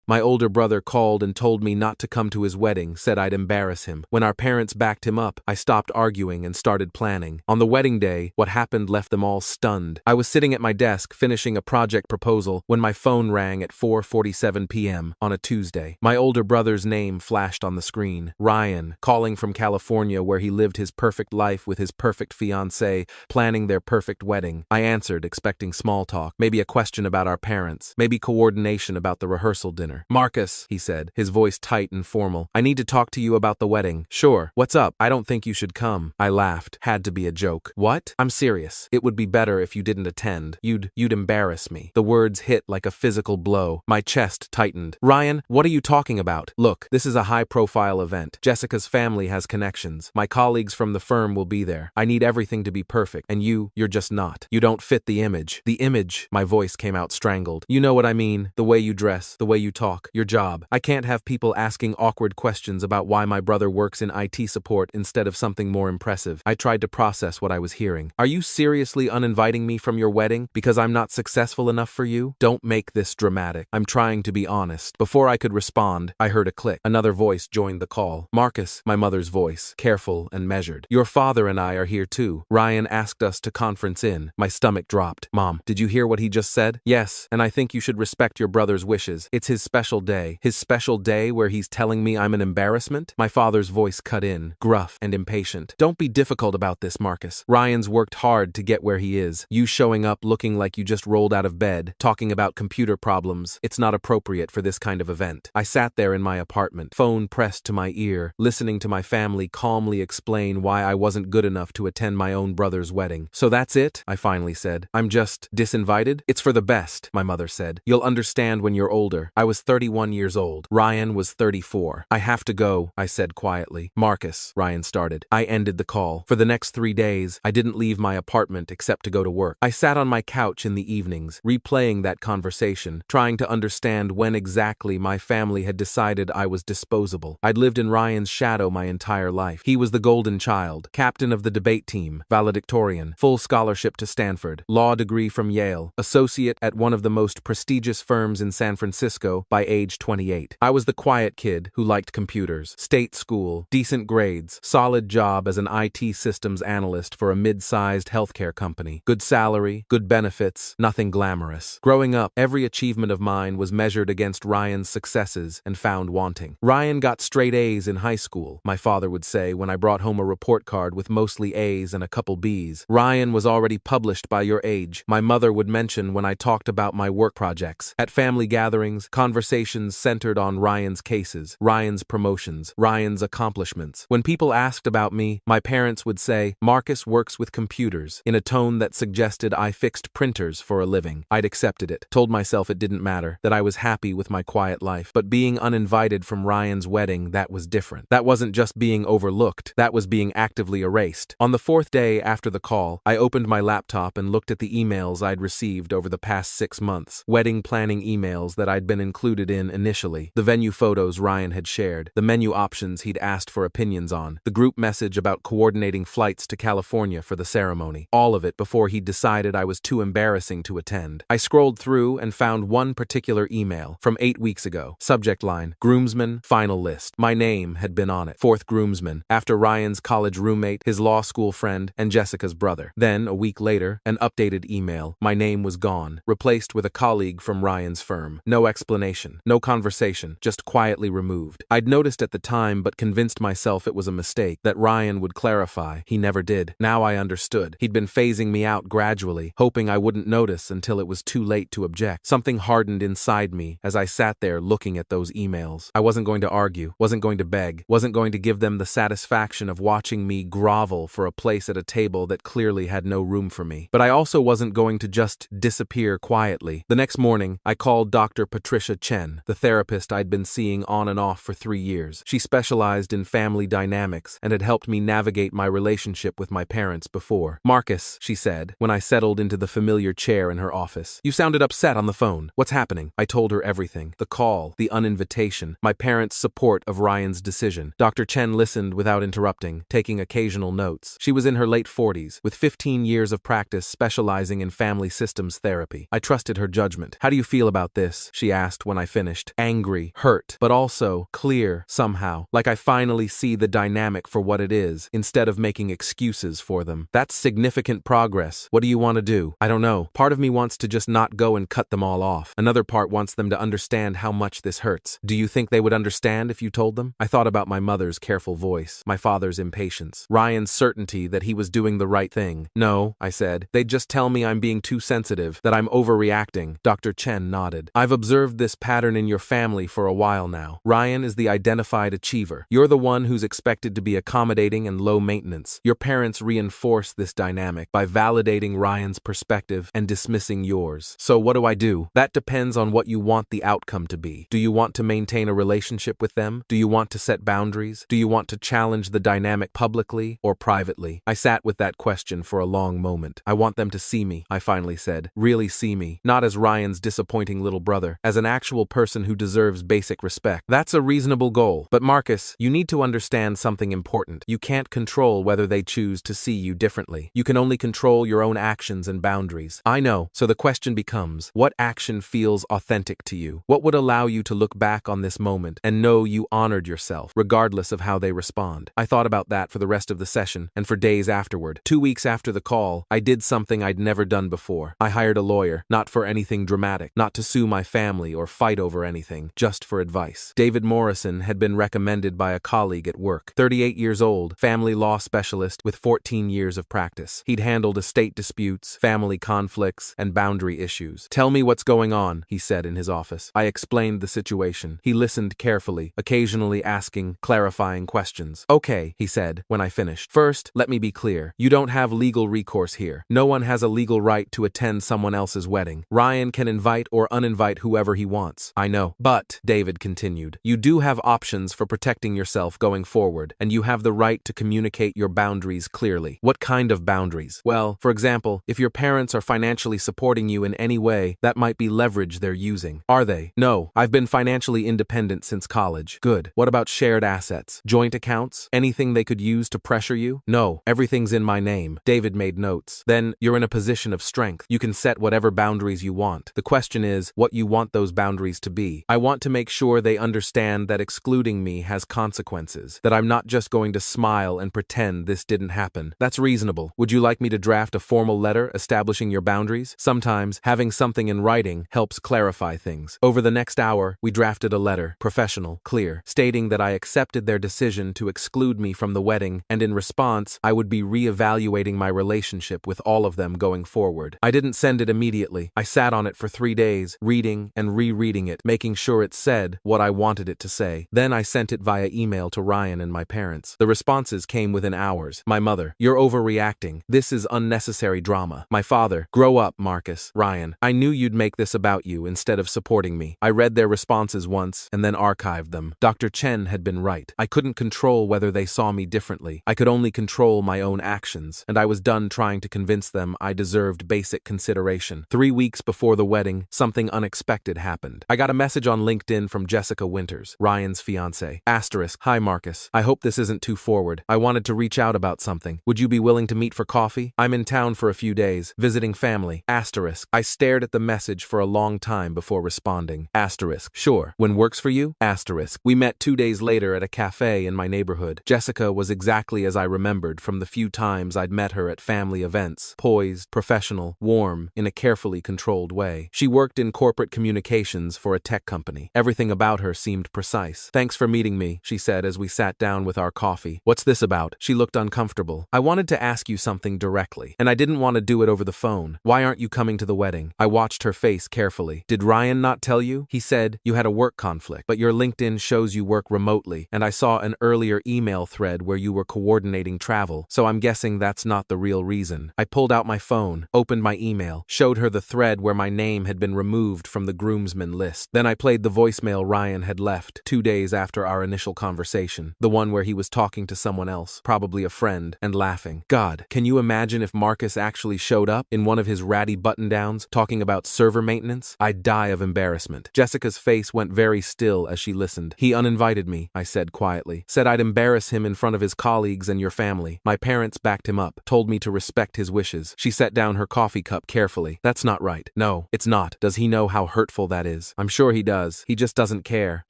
My older brother called and told me not to come to his wedding, said I'd embarrass him. When our parents backed him up, I stopped arguing and started planning. On the wedding day, what happened left them all stunned. I was sitting at my desk finishing a project proposal when my phone rang at 4:47 p.m. on a Tuesday. My older brother's name flashed on the screen. Ryan, calling from California where he lived his perfect life with his perfect fiancée, planning their perfect wedding. I answered, expecting small talk, maybe a question about our parents, maybe coordination about the rehearsal dinner. "Marcus," he said, his voice tight and formal, "I need to talk to you about the wedding." "Sure. What's up?" "I don't think you should come." I laughed. Had to be a joke. "What?" "I'm serious. It would be better if you didn't attend. You'd embarrass me." The words hit like a physical blow. My chest tightened. "Ryan, what are you talking about?" "Look, this is a high-profile event. Jessica's family has connections. My colleagues from the firm will be there. I need everything to be perfect, and you're just not. You don't fit the image." "The image?" My voice came out strangled. "You know what I mean. The way you dress, the way you talk, your job. I can't have people asking awkward questions about why my brother works in IT support instead of something more impressive." I tried to process what I was hearing. "Are you seriously uninviting me from your wedding because I'm not successful enough for you? Don't make this dramatic. I'm trying to be honest." Before I could respond, I heard a click. Another voice joined the call. "Marcus," my mother's voice, careful and measured. "Your father and I are here too. Ryan asked us to conference in." My stomach dropped. "Mom, did you hear what he just said?" "Yes, and I think you should respect your brother's wishes. It's his special day. His special day where he's telling me I'm an embarrassment?" My father's voice cut in, gruff and impatient. "Don't be difficult about this, Marcus. Ryan's worked hard to get where he is. You showing up looking like you just rolled out of bed, talking about computer problems, it's not appropriate for this kind of event." I sat there in my apartment, phone pressed to my ear, listening to my family calmly explain why I wasn't good enough to attend my own brother's wedding. "So that's it?" I finally said. "I'm just disinvited?" "It's for the best," my mother said. "You'll understand when you're older." I was 31 years old. Ryan was 34. "I have to go," I said quietly. "Marcus," Ryan started. I ended the call. For the next 3 days, I didn't leave my apartment except to go to work. I sat on my couch in the evenings, replaying that conversation, trying to understand when exactly my family had decided I was disposable. I'd lived in Ryan's shadow my entire life. He was the golden child, captain of the debate team, valedictorian, full scholarship to Stanford, law degree from Yale, associate at one of the most prestigious firms in San Francisco by age 28. I was the quiet kid who liked computers, state school, decent grades, solid job as an IT systems analyst for a mid-sized healthcare company, good salary, good benefits, nothing glamorous. Growing up, every achievement of mine was measured against Ryan's successes and found wanting. "Ryan got straight A's in high school," my father would say when I brought home a report card with mostly A's and a couple B's. "Ryan was already published by your age," my mother would mention when I talked about my work projects. At family gatherings, conversations centered on Ryan's cases, Ryan's promotions, Ryan's accomplishments. When people asked about me, my parents would say, "Marcus works with computers," in a tone that suggested I fixed printers for a living. I'd accepted it, told myself it didn't matter, that I was happy with my quiet life. But being uninvited from Ryan's wedding, that was different. That wasn't just being overlooked, that was being actively erased. On the 4th day after the call, I opened my laptop and looked at the emails I'd received over the past 6 months. Wedding planning emails that I'd been included in initially, the venue photos Ryan had shared, the menu options he'd asked for opinions on, the group message about coordinating flights to California for the ceremony. All of it before he'd decided I was too embarrassing to attend. I scrolled through and found one particular email from 8 weeks ago. Subject line, "Groomsman, final list." My name had been on it. 4th groomsman, after Ryan's college roommate, his law school friend, and Jessica's brother. Then, a week later, an updated email. My name was gone, replaced with a colleague from Ryan's firm. No explanation, no conversation, just quietly removed. I'd noticed at the time but convinced myself it was a mistake, that Ryan would clarify. He never did. Now I understood. He'd been phasing me out gradually, hoping I wouldn't notice until it was too late to object. Something hardened inside me as I sat there looking at those emails. I wasn't going to argue, wasn't going to beg, wasn't going to give them the satisfaction of watching me grovel for a place at a table that clearly had no room for me. But I also wasn't going to just disappear quietly. The next morning, I called Dr. Patricia Chen, the therapist I'd been seeing on and off for 3 years. She specialized in family dynamics and had helped me navigate my relationship with my parents before. "Marcus," she said, when I settled into the familiar chair in her office, "you sounded upset on the phone. What's happening?" I told her everything. The call, the uninvitation, my parents' support of Ryan's decision. Dr. Chen listened without interrupting, taking occasional notes. She was in her late 40s, with 15 years of practice specializing in family systems therapy. I trusted her judgment. "How do you feel about this?" she asked when I finished. Angry, hurt, but also clear somehow. Like I finally see the dynamic for what it is, instead of making excuses for them. That's significant progress. What do you want to do? I don't know. Part of me wants to just not go and cut them all off. Another part wants them to understand how much this hurts. Do you think they would understand if you told them? I thought about my mother's careful voice, my father's impatience, Ryan's certainty that he was doing the right thing. No, I said. They'd just tell me I'm being too sensitive, that I'm overreacting. Dr. Chen nodded. I've observed this pattern in your family for a while now. Ryan is the identified achiever. You're the one who's expected to be accommodating and low maintenance. Your parents reinforce this dynamic by validating Ryan's perspective and dismissing yours. So what do I do? That depends on what you want the outcome to be. Do you want to maintain a relationship with them? Do you want to set boundaries? Do you want to challenge the dynamic publicly or privately? I sat with that question for a long moment. I want them to see me, I finally said. Really see me. Not as Ryan's disappointing little brother, as an actual person who deserves basic respect. That's a reasonable goal. But Marcus, you need to understand something important. You can't control whether they choose to see you differently. You can only control your own actions and boundaries. I know. So the question becomes, what action feels authentic to you? What would allow you to look back on this moment and know you honored yourself, regardless of how they respond? I thought about that for the rest of the session and for days afterward. 2 weeks after the call, I did something I'd never done before. I hired a lawyer, not for anything dramatic, not to sue my family or fight over anything, just for advice. David Morrison had been recommended by a colleague at work. 38 years old, family law specialist with 14 years of practice. He'd handled estate disputes, family conflicts, and boundary issues. Tell me what's going on, he said in his office. I explained the situation. He listened carefully, occasionally asking clarifying questions. Okay, he said, when I finished. First, let me be clear. You don't have legal recourse here. No one has a legal right to attend someone else's wedding. Ryan can invite or uninvite whoever he wants. I know. But, David continued, you do have options for protecting yourself going forward, and you have the right to communicate your boundaries clearly. What kind of boundaries? Well, for example, if your parents are financially supporting you in any way, that might be leverage they're using. Are they? No. I've been financially independent since college. Good. What about shared assets? Joint accounts? Anything they could use to pressure you? No. Everything's in my name. David made notes. Then, you're in a position of strength. You can set whatever boundaries you want. The question is, what you want those boundaries to be. I want to make sure they understand that excluding me has consequences, that I'm not just going to smile and pretend this didn't happen. That's reasonable. Would you like me to draft a formal letter establishing your boundaries? Sometimes, having something in writing helps clarify things. Over the next hour, we drafted a letter, professional, clear, stating that I accepted their decision to exclude me from the wedding, and in response, I would be re-evaluating my relationship with all of them going forward. I didn't send it immediately. I sat on it for 3 days, reading and rereading it, making sure it said what I wanted it to say. Then I sent it via email to Ryan and my parents. The responses came within hours. My mother, you're overreacting. This is unnecessary drama. My father, grow up, Marcus. Ryan, I knew you'd make this about you instead of supporting me. I read their responses once and then archived them. Dr. Chen had been right. I couldn't control whether they saw me differently. I could only control my own actions, and I was done trying to convince them I deserved basic consideration. 3 weeks before the wedding, something unexpected happened. I got a message on LinkedIn from Jessica Winters, Ryan's fiancée. Asterisk, hi Marcus. I hope this isn't too forward. I wanted to reach out about something. Would you be willing to meet for coffee? I'm in town for a few days, visiting family. Asterisk. I stared at the message for a long time before responding. Asterisk. Sure. When works for you? Asterisk. We met 2 days later at a cafe in my neighborhood. Jessica was exactly as I remembered from the few times I'd met her at family events. Poised, professional, warm, in a carefully controlled way. She worked in corporate communications for a tech company. Everything about her seemed precise. Thanks for meeting me, she said as we sat down with our coffee. What's this about? She looked uncomfortable. I wanted to ask you something directly, and I didn't want to do it over the phone. Why aren't you coming to the wedding? I watched her face carefully. Did Ryan not tell you? He said you had a work conflict, but your LinkedIn shows you work remotely, and I saw an earlier email thread where you were coordinating travel, so I'm guessing that's not the real reason. I pulled out my phone, opened my email, showed her the thread where my name had been removed from the groomsmen list. Then I played the voicemail Ryan had left 2 days after our initial conversation, the one where he was talking to someone else, probably a friend, and laughing. God, can you imagine if Marcus actually showed up in one of his ratty button-downs talking about server maintenance? I'd die of embarrassment. Jessica's face went very still as she listened. He uninvited me, I said quietly. Said I'd embarrass him in front of his colleagues and your family. My parents backed him up, told me to respect his wishes. She set down her coffee cup carefully. That's not right. No, it's not. Does he know how hurtful that is? is. I'm sure he does. He just doesn't care.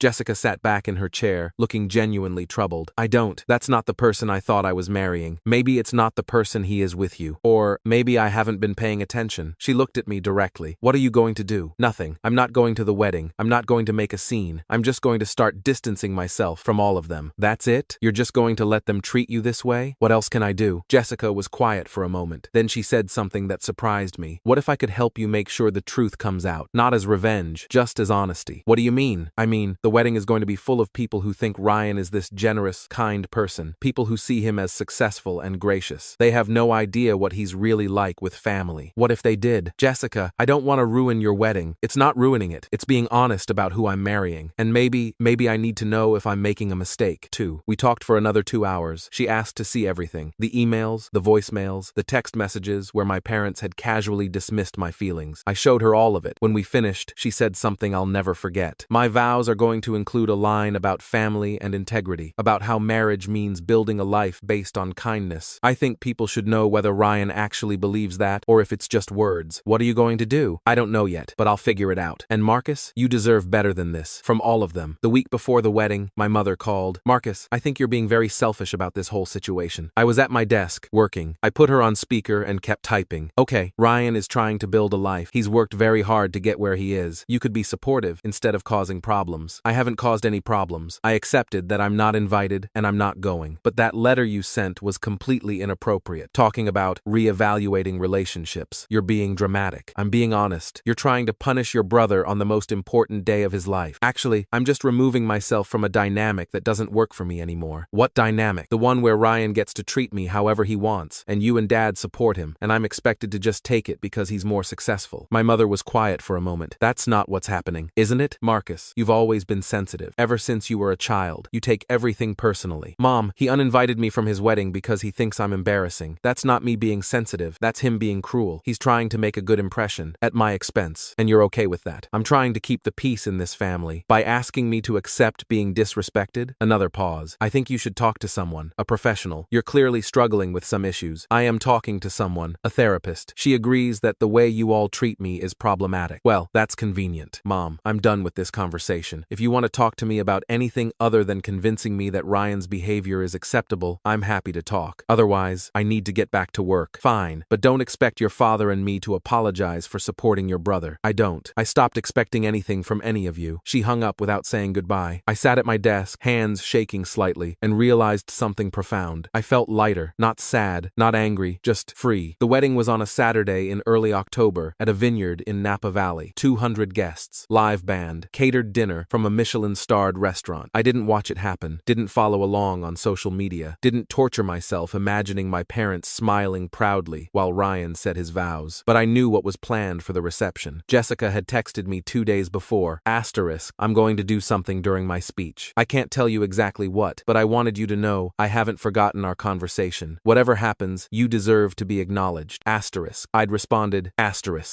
Jessica sat back in her chair, looking genuinely troubled. I don't. That's not the person I thought I was marrying. Maybe it's not the person he is with you. Or maybe I haven't been paying attention. She looked at me directly. What are you going to do? Nothing. I'm not going to the wedding. I'm not going to make a scene. I'm just going to start distancing myself from all of them. That's it? You're just going to let them treat you this way? What else can I do? Jessica was quiet for a moment. Then she said something that surprised me. What if I could help you make sure the truth comes out? Not as revenge, just as honesty. What do you mean? I mean, the wedding is going to be full of people who think Ryan is this generous, kind person. People who see him as successful and gracious. They have no idea what he's really like with family. What if they did? Jessica, I don't want to ruin your wedding. It's not ruining it. It's being honest about who I'm marrying. And maybe I need to know if I'm making a mistake, too. We talked for another 2 hours. She asked to see everything. The emails, the voicemails, the text messages where my parents had casually dismissed my feelings. I showed her all of it. When we finished, she said something I'll never forget. My vows are going to include a line about family and integrity, about how marriage means building a life based on kindness. I think people should know whether Ryan actually believes that or if it's just words. What are you going to do? I don't know yet, but I'll figure it out. And Marcus, you deserve better than this. From all of them. The week before the wedding, my mother called. Marcus, I think you're being very selfish about this whole situation. I was at my desk, working. I put her on speaker and kept typing. Okay, Ryan is trying to build a life. He's worked very hard to get where he is. You could be supportive instead of causing problems. I haven't caused any problems. I accepted that I'm not invited and I'm not going. But that letter you sent was completely inappropriate. Talking about reevaluating relationships. You're being dramatic. I'm being honest. You're trying to punish your brother on the most important day of his life. Actually, I'm just removing myself from a dynamic that doesn't work for me anymore. What dynamic? The one where Ryan gets to treat me however he wants, and you and Dad support him, and I'm expected to just take it because he's more successful. My mother was quiet for a moment. That's not what's happening, isn't it? Marcus, you've always been sensitive. Ever since you were a child, you take everything personally. Mom, he uninvited me from his wedding because he thinks I'm embarrassing. That's not me being sensitive. That's him being cruel. He's trying to make a good impression, at my expense, and you're okay with that. I'm trying to keep the peace in this family by asking me to accept being disrespected. Another pause. I think you should talk to someone, a professional. You're clearly struggling with some issues. I am talking to someone, a therapist. She agrees that the way you all treat me is problematic. Well, that's convenient. Mom, I'm done with this conversation. If you want to talk to me about anything other than convincing me that Ryan's behavior is acceptable, I'm happy to talk. Otherwise, I need to get back to work. Fine, but don't expect your father and me to apologize for supporting your brother. I don't. I stopped expecting anything from any of you. She hung up without saying goodbye. I sat at my desk, hands shaking slightly, and realized something profound. I felt lighter, not sad, not angry, just free. The wedding was on a Saturday in early October at a vineyard in Napa Valley. 200 guests, live band, catered dinner from a Michelin-starred restaurant. I didn't watch it happen, didn't follow along on social media, didn't torture myself imagining my parents smiling proudly while Ryan said his vows. But I knew what was planned for the reception. Jessica had texted me 2 days before, I'm going to do something during my speech. I can't tell you exactly what, but I wanted you to know I haven't forgotten our conversation. Whatever happens, you deserve to be acknowledged. I'd responded,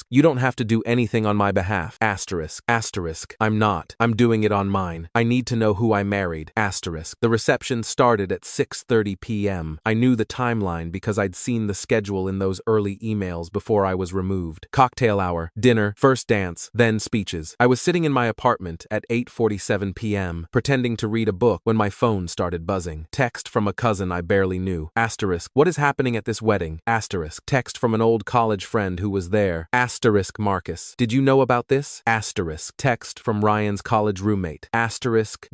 you don't have to do anything on my behalf. I'm not. I'm doing it on mine. I need to know who I married. The reception started at 6:30 p.m. I knew the timeline because I'd seen the schedule in those early emails before I was removed. Cocktail hour, dinner, first dance, then speeches. I was sitting in my apartment at 8:47 p.m., pretending to read a book when my phone started buzzing. Text from a cousin I barely knew. What is happening at this wedding? Text from an old college friend who was there. Marcus, did you know about this? Text from Ryan's college roommate.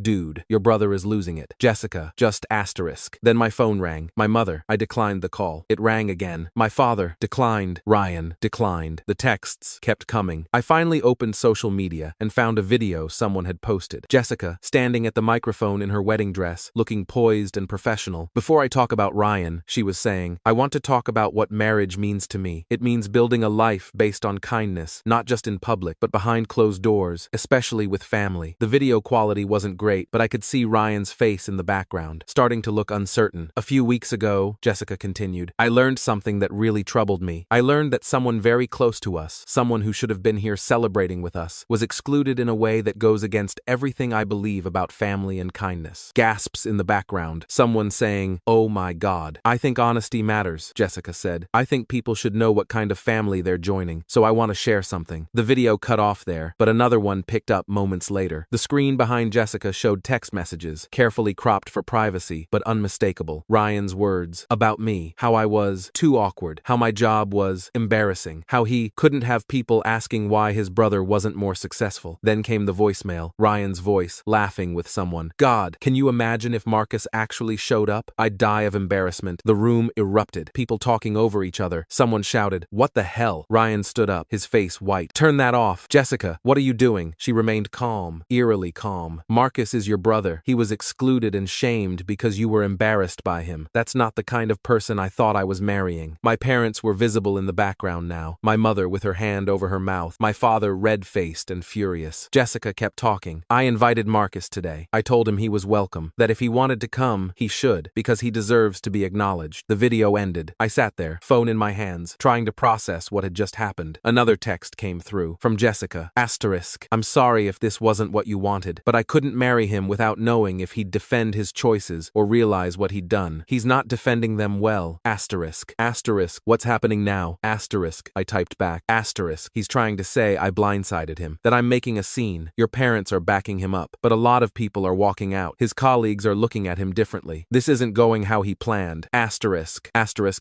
Dude, your brother is losing it. Jessica, just asterisk. Then my phone rang. My mother. I declined the call. It rang again. My father. Declined. Ryan. Declined. The texts kept coming. I finally opened social media and found a video someone had posted. Jessica, standing at the microphone in her wedding dress, looking poised and professional. Before I talk about Ryan, she was saying, I want to talk about what marriage means to me. It means building a life based on kindness, not just in public, but behind closed doors, especially with family. The video quality wasn't great, but I could see Ryan's face in the background, starting to look uncertain. A few weeks ago, Jessica continued, I learned something that really troubled me. I learned that someone very close to us, someone who should have been here celebrating with us, was excluded in a way that goes against everything I believe about family and kindness. Gasps in the background, someone saying, oh my God. I think honesty matters, Jessica said. I think people should know what kind of family they're joining, so I want to share something. The video cut off there, there, but another one picked up moments later. The screen behind Jessica showed text messages, carefully cropped for privacy, but unmistakable. Ryan's words about me, how I was too awkward, how my job was embarrassing, how he couldn't have people asking why his brother wasn't more successful. Then came the voicemail, Ryan's voice, laughing with someone. God, can you imagine if Marcus actually showed up? I'd die of embarrassment. The room erupted, people talking over each other. Someone shouted, "What the hell?" Ryan stood up, his face white. "Turn that off. Jessica, what are you doing?" She remained calm, eerily calm. "Marcus is your brother. He was excluded and shamed because you were embarrassed by him. That's not the kind of person I thought I was marrying." My parents were visible in the background now, my mother with her hand over her mouth, my father red-faced and furious. Jessica kept talking. "I invited Marcus today. I told him he was welcome, that if he wanted to come, he should, because he deserves to be acknowledged." The video ended. I sat there, phone in my hands, trying to process what had just happened. Another text came through, from Jessica, *. "I'm sorry if this wasn't what you wanted, but I couldn't marry him without knowing if he'd defend his choices or realize what he'd done. He's not defending them well. *. "What's happening now? *. I typed back. *. He's trying to say I blindsided him, that I'm making a scene. Your parents are backing him up, but a lot of people are walking out. His colleagues are looking at him differently. This isn't going how he planned. *.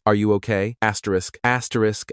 "Are you okay? *.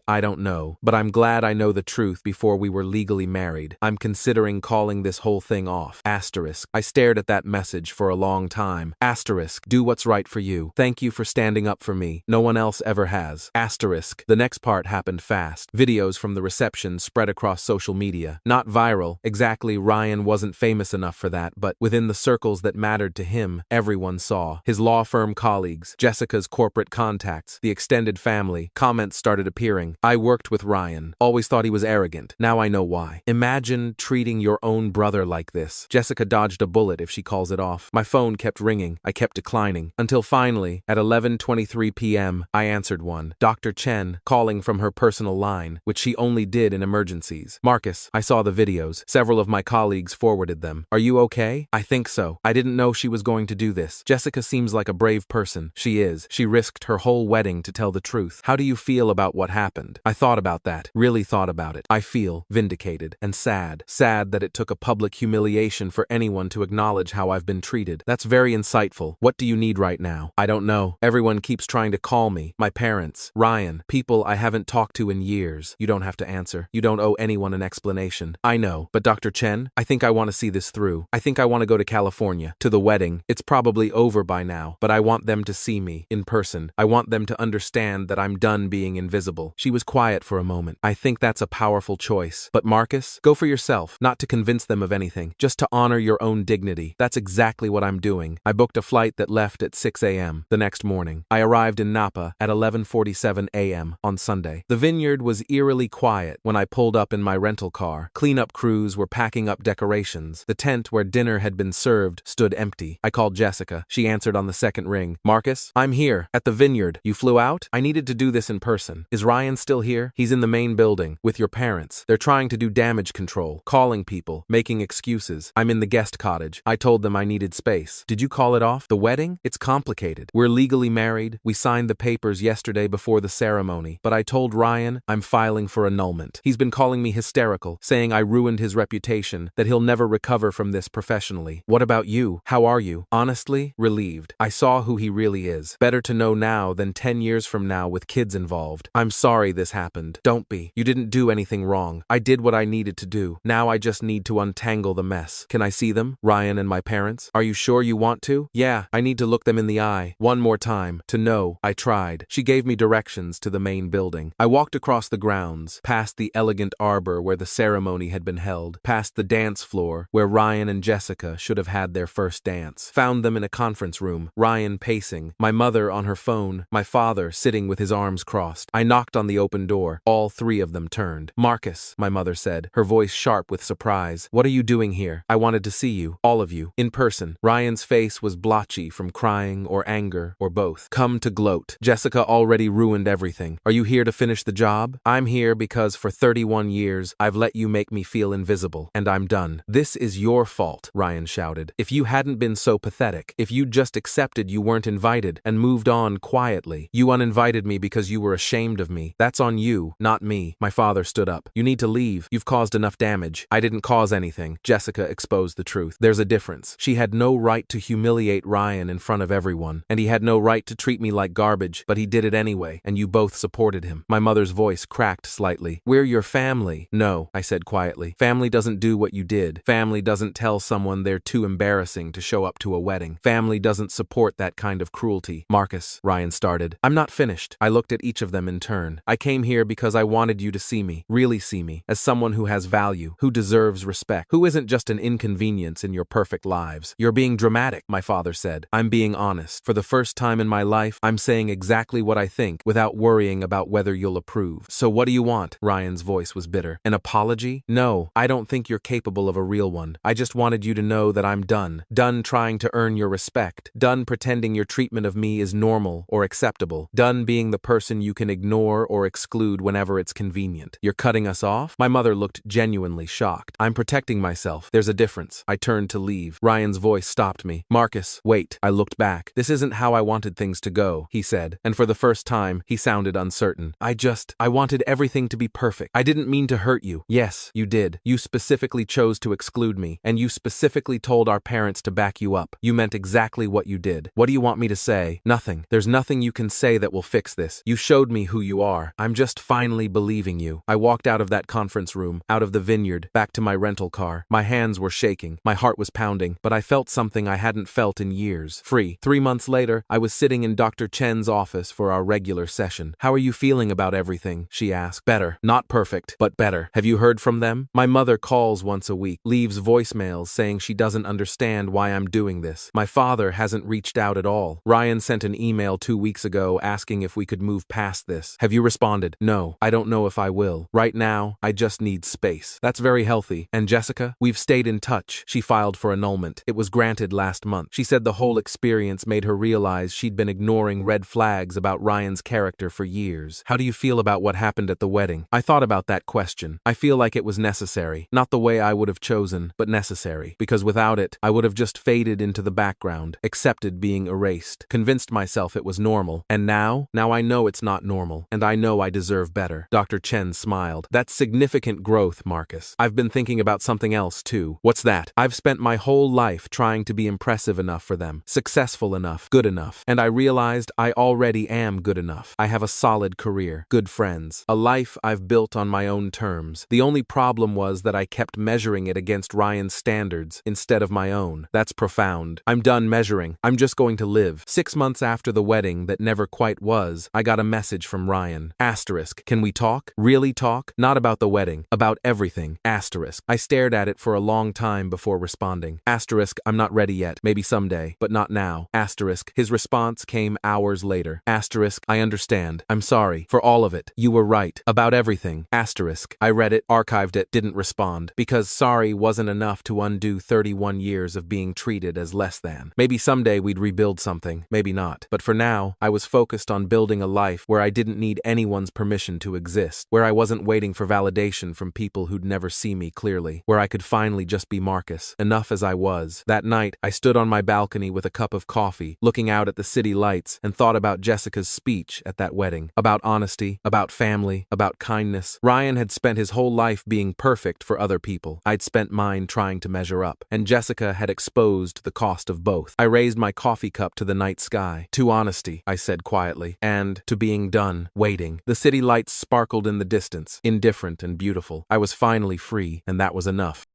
"I don't know, but I'm glad I know the truth before we were legally married. I'm considering calling this whole thing off. *. I stared at that message for a long time. *. "Do what's right for you. Thank you for standing up for me. No one else ever has. *. The next part happened fast. Videos from the reception spread across social media. Not viral, exactly, Ryan wasn't famous enough for that, but within the circles that mattered to him, everyone saw. His law firm colleagues, Jessica's corporate contacts, the extended family. Comments started appearing. "I worked with Ryan. Always thought he was arrogant. Now I know why. Imagine treating your own brother like this. Jessica dodged a bullet if she calls it off." My phone kept ringing. I kept declining. Until finally, at 11:23 p.m., I answered one. Dr. Chen, calling from her personal line, which she only did in emergencies. "Marcus, I saw the videos. Several of my colleagues forwarded them. Are you okay?" "I think so. I didn't know she was going to do this. Jessica seems like a brave person." "She is. She risked her whole wedding to tell the truth. How do you feel about what happened?" I thought about that. Really thought about it. I feel vindicated and sad. Sad that it took a public humiliation for anyone to acknowledge how I've been treated. "That's very insightful. What do you need right now?" "I don't know. Everyone keeps trying to call me. My parents, Ryan, people I haven't talked to in years." "You don't have to answer. You don't owe anyone an explanation." "I know, but Dr. Chen, I think I want to see this through. I think I want to go to California, to the wedding. It's probably over by now, but I want them to see me, in person. I want them to understand that I'm done being invisible." She was quiet for a moment. "I think that's a powerful choice. But Marcus, go for yourself, not to convince them of anything, just to honor your own dignity." That's exactly what I'm doing. I booked a flight that left at 6 a.m. the next morning. I arrived in Napa at 11:47 a.m. on Sunday. The vineyard was eerily quiet when I pulled up in my rental car. Cleanup crews were packing up decorations. The tent where dinner had been served stood empty. I called Jessica. She answered on the second ring. "Marcus, I'm here, at the vineyard. You flew out? I needed to do this in person. Is Ryan still here?" "He's in the main building, with your parents. They're trying to do damage control, calling people, making excuses. I'm in the guest cottage. I told them I needed space." "Did you call it off? The wedding? It's complicated. We're legally married. We signed the papers yesterday before the ceremony. But I told Ryan I'm filing for annulment. He's been calling me hysterical, saying I ruined his reputation, that he'll never recover from this professionally." "What about you? How are you?" "Honestly, relieved. I saw who he really is. Better to know now than 10 years from now with kids involved. I'm sorry this happened." "Don't be. You didn't do anything wrong. I did what I needed to do. Now I just need to untangle the mess." "Can I see them? Ryan and my parents?" "Are you sure you want to?" "Yeah, I need to look them in the eye one more time, to know I tried." She gave me directions to the main building. I walked across the grounds, past the elegant arbor where the ceremony had been held, past the dance floor where Ryan and Jessica should have had their first dance. Found them in a conference room, Ryan pacing, my mother on her phone, my father sitting with his arms crossed. I knocked on the open door. All three of them turned. "Marcus," my mother said, her voice sharp with surprise. "What are you doing here? I wanted to see you, all of you, in person." Ryan's face was blotchy from crying or anger or both. "Come to gloat. Jessica already ruined everything. Are you here to finish the job?" "I'm here because for 31 years I've let you make me feel invisible, and I'm done." "This is your fault," Ryan shouted. "If you hadn't been so pathetic, if you'd just accepted you weren't invited and moved on quietly. You uninvited me because you were ashamed of me. That's on you, not me." My father stood up. "You need to leave. You've caused enough enough damage. I didn't cause anything. Jessica exposed the truth. There's a difference. She had no right to humiliate Ryan in front of everyone, and he had no right to treat me like garbage, but he did it anyway, and you both supported him. My mother's voice cracked slightly. We're your family. No, I said quietly. Family doesn't do what you did. Family doesn't tell someone they're too embarrassing to show up to a wedding. Family doesn't support that kind of cruelty. Marcus, Ryan started. I'm not finished. I looked at each of them in turn. I came here because I wanted you to see me, really see me, as someone who has value, who deserves respect, who isn't just an inconvenience in your perfect lives. You're being dramatic, my father said. I'm being honest. For the first time in my life, I'm saying exactly what I think without worrying about whether you'll approve. So what do you want? Ryan's voice was bitter. An apology? No, I don't think you're capable of a real one. I just wanted you to know that I'm done. Done trying to earn your respect. Done pretending your treatment of me is normal or acceptable. Done being the person you can ignore or exclude whenever it's convenient. You're cutting us off? My mother looked genuinely shocked. I'm protecting myself. There's a difference. I turned to leave. Ryan's voice stopped me. Marcus, wait. I looked back. This isn't how I wanted things to go, he said, and for the first time, he sounded uncertain. I wanted everything to be perfect. I didn't mean to hurt you. Yes, you did. You specifically chose to exclude me, and you specifically told our parents to back you up. You meant exactly what you did. What do you want me to say? Nothing. There's nothing you can say that will fix this. You showed me who you are. I'm just finally believing you. I walked out of that conference room, out of the vineyard, back to my rental car. My hands were shaking. My heart was pounding, but I felt something I hadn't felt in years. Free. 3 months later, I was sitting in Dr. Chen's office for our regular session. How are you feeling about everything? She asked. Better. Not perfect, but better. Have you heard from them? My mother calls once a week, leaves voicemails saying she doesn't understand why I'm doing this. My father hasn't reached out at all. Ryan sent an email 2 weeks ago asking if we could move past this. Have you responded? No, I don't know if I will. Right now, I just need space. That's very healthy. And Jessica? We've stayed in touch. She filed for annulment. It was granted last month. She said the whole experience made her realize she'd been ignoring red flags about Ryan's character for years. How do you feel about what happened at the wedding? I thought about that question. I feel like it was necessary. Not the way I would have chosen, but necessary. Because without it, I would have just faded into the background, accepted being erased, convinced myself it was normal. And now I know it's not normal, and I know I deserve better. Dr. Chen smiled. That's significant growth, Marcus. I've been thinking about something else too. What's that? I've spent my whole life trying to be impressive enough for them, successful enough, good enough, and I realized I already am good enough. I have a solid career, good friends, a life I've built on my own terms. The only problem was that I kept measuring it against Ryan's standards instead of my own. That's profound. I'm done measuring. I'm just going to live. 6 months after the wedding that never quite was, I got a message from Ryan. Asterisk. Can we talk? Really talk? Not about the wedding. About everything. Asterisk. I stared at it for a long time before responding. Asterisk. I'm not ready yet. Maybe someday, but not now. Asterisk. His response came hours later. Asterisk. I understand. I'm sorry. For all of it. You were right. About everything. Asterisk. I read it, archived it, didn't respond. Because sorry wasn't enough to undo 31 years of being treated as less than. Maybe someday we'd rebuild something. Maybe not. But for now, I was focused on building a life where I didn't need anyone's permission to exist. Where I wasn't waiting for validation from people who'd never see me clearly. Where I could finally just be Marcus. Enough as I was. That night, I stood on my balcony with a cup of coffee, looking out at the city lights, and thought about Jessica's speech at that wedding. About honesty, about family, about kindness. Ryan had spent his whole life being perfect for other people. I'd spent mine trying to measure up. And Jessica had exposed the cost of both. I raised my coffee cup to the night sky. To honesty, I said quietly. And to being done, waiting. The city lights sparkled in the distance, indifferent and beautiful. I was finally free, and that was enough.